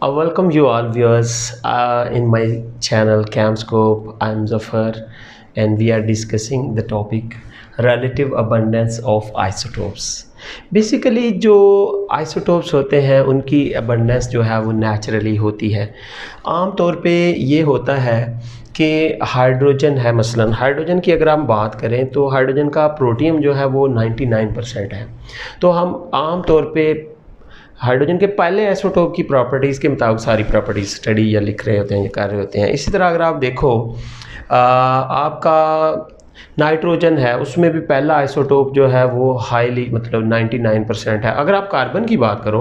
Welcome you all viewers in my channel Camscope. I'm Zafar and we are discussing the topic relative abundance of isotopes. Basically जो isotopes होते हैं उनकी abundance जो है वो naturally होती है। आम तौर पे ये होता है कि हाइड्रोजन है, मसलन हाइड्रोजन की अगर हम बात करें तो हाइड्रोजन का प्रोटियम जो है वो 99% है। तो हम आम तौर पे हाइड्रोजन के पहले आइसोटोप की प्रॉपर्टीज़ के मुताबिक सारी प्रॉपर्टीज स्टडी या लिख रहे होते हैं या कर रहे होते हैं। इसी तरह अगर आप देखो आपका नाइट्रोजन है, उसमें भी पहला आइसोटोप जो है वो हाईली मतलब 99% है। अगर आप कार्बन की बात करो,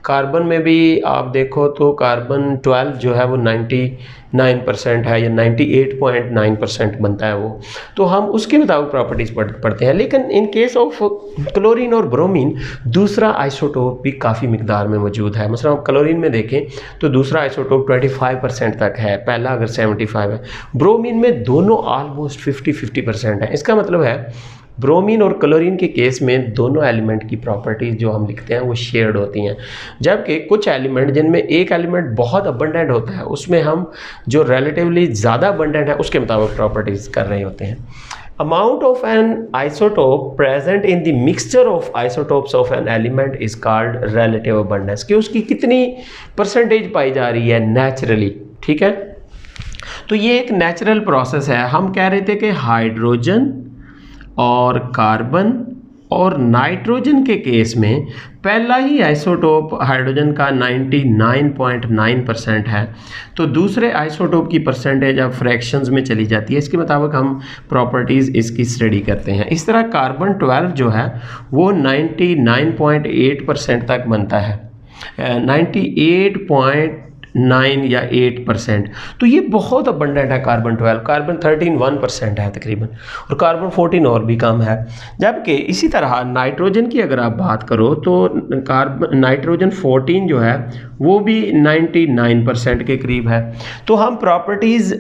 कार्बन में भी आप देखो तो कार्बन 12 जो है वो 99% है या 98.9% बनता है वो। तो हम उसके मुताबिक प्रॉपर्टीज़ पढ़ते हैं। लेकिन इन केस ऑफ क्लोरीन और ब्रोमीन दूसरा आइसोटोप भी काफ़ी मिकदार में मौजूद है। मतलब हम क्लोरीन में देखें तो दूसरा आइसोटोप 25% तक है, पहला अगर 75 है। ब्रोमीन में दोनों ऑलमोस्ट 50-50% है। इसका मतलब है ब्रोमीन और क्लोरीन के केस में दोनों एलिमेंट की प्रॉपर्टीज़ जो हम लिखते हैं वो शेयर्ड होती हैं। जबकि कुछ एलिमेंट जिनमें एक एलिमेंट बहुत अबंडेंट होता है उसमें हम जो रिलेटिवली ज़्यादा अबंडेंट है उसके मुताबिक प्रॉपर्टीज़ कर रहे होते हैं। Amount of an isotope present in the mixture of isotopes of an element is called relative abundance, कि उसकी कितनी परसेंटेज पाई जा रही है नेचुरली। ठीक है, तो ये एक नेचुरल प्रोसेस है। हम कह रहे थे कि हाइड्रोजन और कार्बन और नाइट्रोजन के केस में पहला ही आइसोटोप हाइड्रोजन का 99.9% है, तो दूसरे आइसोटोप की परसेंटेज अब फ्रैक्शंस में चली जाती है। इसके मुताबिक हम प्रॉपर्टीज़ इसकी स्टडी करते हैं। इस तरह कार्बन 12 जो है वो 99.8% तक बनता है, 98.9 या 8%। तो ये बहुत अबंडेंट है कार्बन 12। कार्बन 13 1% है तकरीबन, और कार्बन 14 और भी कम है। जबकि इसी तरह नाइट्रोजन की अगर आप बात करो तो नाइट्रोजन 14 जो है वो भी 99% के करीब है। तो हम प्रॉपर्टीज़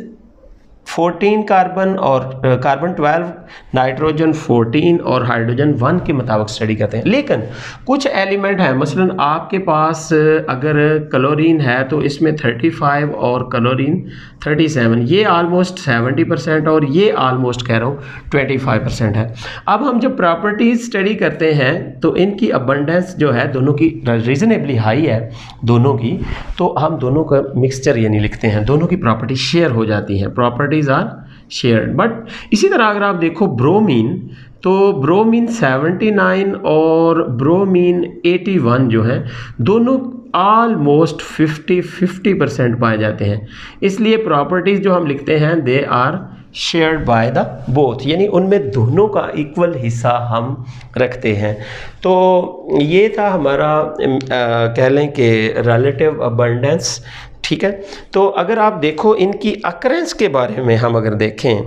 14 कार्बन और कार्बन 12, नाइट्रोजन 14 और हाइड्रोजन 1 के मुताबिक स्टडी करते हैं। लेकिन कुछ एलिमेंट हैं, मसलन आपके पास अगर क्लोरीन है तो इसमें 35 और क्लोरीन 37, ये ऑलमोस्ट 70% और ये ऑलमोस्ट कह रहा हूँ 25% है। अब हम जब प्रॉपर्टीज स्टडी करते हैं तो इनकी अबंडेंस जो है दोनों की रीजनेबली हाई है दोनों की, तो हम दोनों का मिक्सचर यानी लिखते हैं, दोनों की प्रॉपर्टी शेयर हो जाती हैं, प्रॉपर्टीज आर शेयर्ड। बट इसी तरह अगर आप देखो ब्रोमीन, तो ब्रोमीन 79 और ब्रोमीन 81 जो है दोनों ऑलमोस्ट 50% पाए जाते हैं। इसलिए प्रॉपर्टीज़ जो हम लिखते हैं they are shared by the both, यानी उनमें दोनों का इक्वल हिस्सा हम रखते हैं। तो ये था हमारा कह लें कि रिलेटिव अबंडेंस। ठीक है, तो अगर आप देखो इनकी अकरेंस के बारे में हम अगर देखें,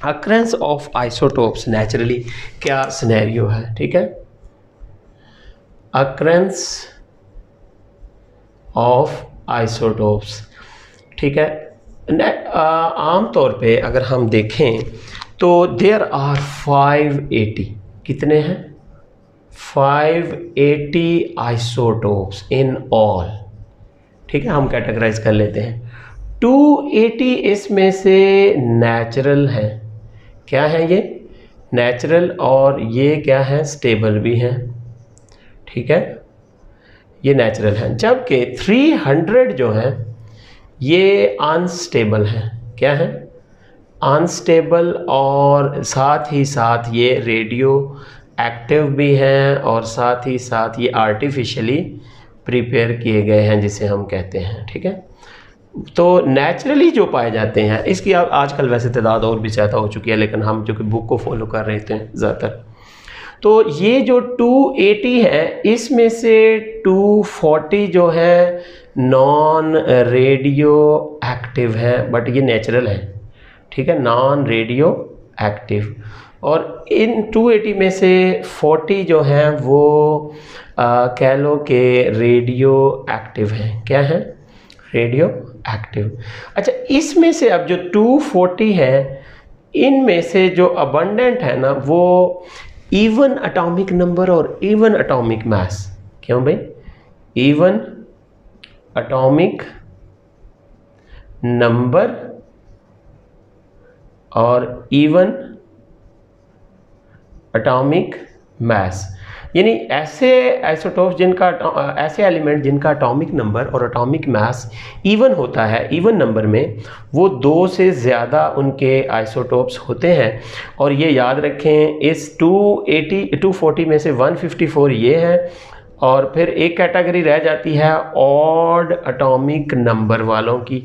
अकरेंस ऑफ आइसोटोप्स नेचुरली क्या सिनेरियो है। ठीक है, अकरेंस ऑफ आइसोटोप्स। ठीक है, आम तौर पे अगर हम देखें तो देयर आर 580, कितने हैं 580 आइसोटोप्स इन ऑल। ठीक है, हम कैटेगराइज कर लेते हैं। 280 इसमें से नेचुरल हैं। क्या है ये नेचुरल, और ये क्या है स्टेबल भी हैं। ठीक है, ये नेचुरल हैं। जबकि 300 जो हैं ये अनस्टेबल हैं। क्या है अनस्टेबल, और साथ ही साथ ये रेडियो एक्टिव भी हैं, और साथ ही साथ ये आर्टिफिशियली प्रिपेयर किए गए हैं जिसे हम कहते हैं। ठीक है, तो नेचुरली जो पाए जाते हैं इसकी आजकल वैसे तादाद और भी ज़्यादा हो चुकी है, लेकिन हम जो कि बुक को फॉलो कर रहे थे ज़्यादातर। तो ये जो 280 है इसमें से 240 जो है नॉन रेडियो एक्टिव है, बट ये नेचुरल है। ठीक है, नॉन रेडियो एक्टिव। और इन 280 में से 40 जो हैं वो कह लो कि रेडियो एक्टिव हैं। क्या है रेडियो एक्टिव। अच्छा, इसमें से अब जो 240 है इनमें से जो अबंडेंट है ना वो इवन एटॉमिक नंबर और इवन एटॉमिक मास। क्यों भाई, इवन एटॉमिक नंबर और इवन एटॉमिक मास, यानी ऐसे आइसोटोप्स जिनका ऐसे एलिमेंट जिनका एटॉमिक नंबर और एटॉमिक मास इवन होता है, इवन नंबर में, वो 2 से ज़्यादा उनके आइसोटोप्स होते हैं। और ये याद रखें, इस 240 में से 154 ये है, और फिर एक कैटेगरी रह जाती है ऑड एटॉमिक नंबर वालों की,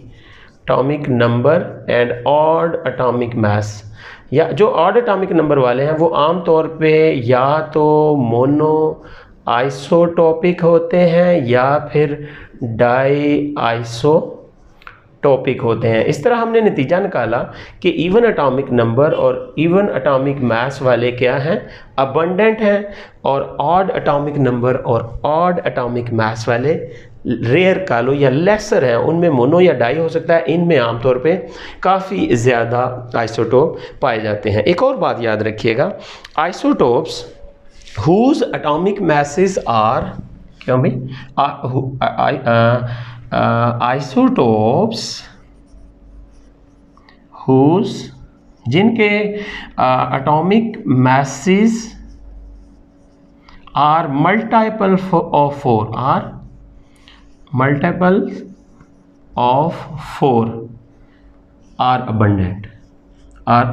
atomic number and odd atomic mass. या जो ऑड एटॉमिक नंबर वाले हैं वो आम तौर पे या तो मोनो आइसोटॉपिक होते हैं या फिर डाई आइसोटॉपिक होते हैं। इस तरह हमने नतीजा निकाला कि इवन एटॉमिक नंबर और इवन एटॉमिक मास वाले क्या हैं, अबंडेंट हैं, और ऑड एटॉमिक नंबर और ऑड एटॉमिक मास वाले रेयर कह लो या लेसर हैं, उनमें मोनो या डाई हो सकता है, इनमें आमतौर पे काफ़ी ज़्यादा आइसोटोप पाए जाते हैं। एक और बात याद रखिएगा, isotopes whose atomic masses are, क्यों भाई, आइसोटोप्स हुज, जिनके atomic masses are multiple of 4, are multiple of 4 are abundant, are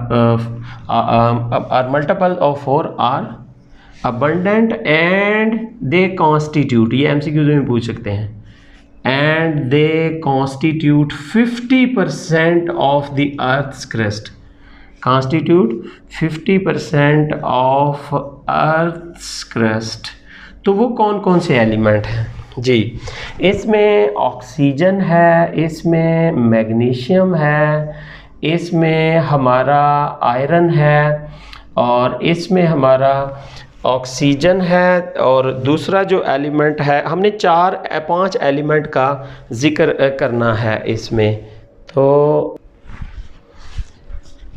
multiple of 4 are abundant and they constitute, ये MCQs में पूछ सकते हैं, and they constitute 50% of the earth's crust, constitute 50% of earth's crust। तो वो कौन कौन से एलिमेंट हैं जी, इसमें ऑक्सीजन है, इसमें मैग्नीशियम है, इसमें हमारा आयरन है, और इसमें हमारा ऑक्सीजन है, और दूसरा जो एलिमेंट है, हमने 4-5 एलिमेंट का जिक्र करना है इसमें। तो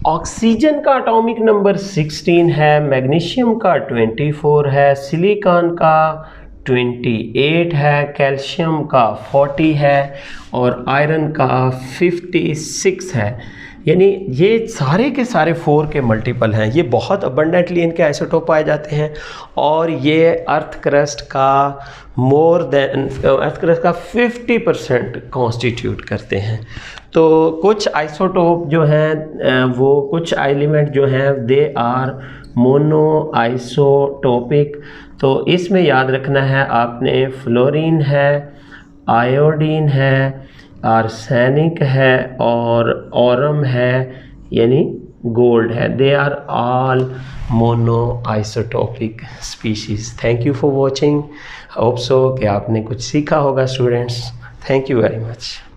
ऑक्सीजन का एटॉमिक नंबर 16 है, मैग्नीशियम का 24 है, सिलिकॉन का 28 है, कैल्शियम का 40 है, और आयरन का 56 है। यानी ये सारे के सारे 4 के मल्टीपल हैं। ये बहुत अबंडेंटली इनके आइसोटोप पाए जाते हैं, और ये अर्थ क्रस्ट का अर्थ क्रस्ट का 50% कॉन्स्टिट्यूट करते हैं। तो कुछ आइसोटोप जो हैं वो कुछ एलिमेंट जो हैं दे आर मोनो आइसोटोपिक। तो इसमें याद रखना है आपने, फ्लोरीन है, आयोडीन है, आर्सेनिक है, और ऑरम है, यानी गोल्ड है। They are all mono isotopic species. Thank you for watching. Hope so कि आपने कुछ सीखा होगा students. Thank you very much.